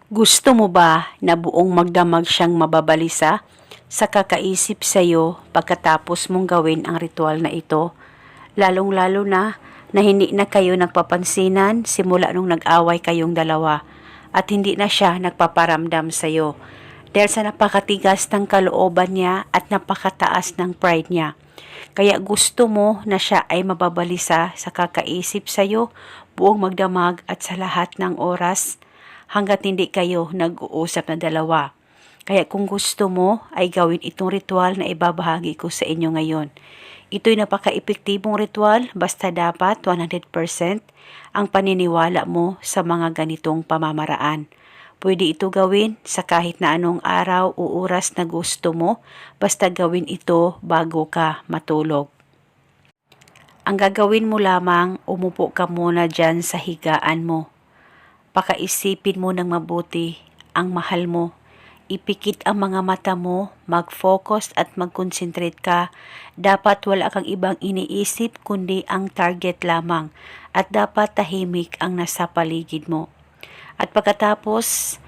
Gusto mo ba na buong magdamag siyang mababalisa sa kakaisip sa iyo pagkatapos mong gawin ang ritual na ito? Lalong-lalo na hindi na kayo nagpapansinan simula nung nag-away kayong dalawa at hindi na siya nagpaparamdam sa iyo dahil sa napakatigas ng kalooban niya at napakataas ng pride niya. Kaya gusto mo na siya ay mababalisa sa kakaisip sa iyo buong magdamag at sa lahat ng oras hanggat hindi kayo nag-uusap na dalawa. Kaya kung gusto mo ay gawin itong ritual na ibabahagi ko sa inyo ngayon. Ito'y napaka-epektibong ritual basta dapat 100% ang paniniwala mo sa mga ganitong pamamaraan. Pwede ito gawin sa kahit na anong araw o oras na gusto mo basta gawin ito bago ka matulog. Ang gagawin mo lamang, umupo ka muna dyan sa higaan mo. Pakaisipin mo ng mabuti ang mahal mo. Ipikit ang mga mata mo, mag-focus at mag-concentrate ka. Dapat wala kang ibang iniisip kundi ang target lamang at dapat tahimik ang nasa paligid mo. At pagkatapos,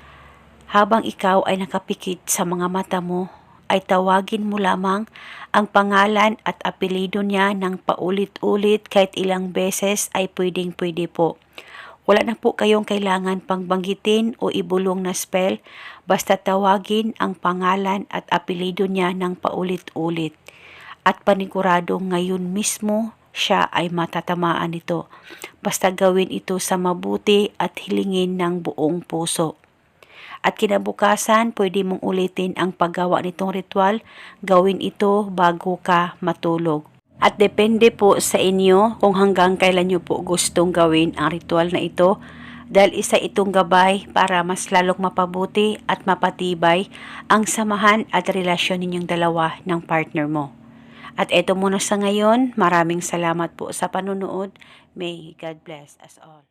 habang ikaw ay nakapikit sa mga mata mo, ay tawagin mo lamang ang pangalan at apelido niya ng paulit-ulit kahit ilang beses ay pwedeng-pwede po. Wala na po kayong kailangan pang banggitin o ibulong na spell, basta tawagin ang pangalan at apelido niya ng paulit-ulit. At paniguradong ngayon mismo siya ay matatamaan nito. Basta gawin ito sa mabuti at hilingin ng buong puso. At kinabukasan, pwede mong ulitin ang paggawa nitong ritual, gawin ito bago ka matulog. At depende po sa inyo kung hanggang kailan nyo po gustong gawin ang ritual na ito dahil isa itong gabay para mas lalong mapabuti at mapatibay ang samahan at relasyon ninyong dalawa ng partner mo. At eto muna sa ngayon, maraming salamat po sa panunood. May God bless us all.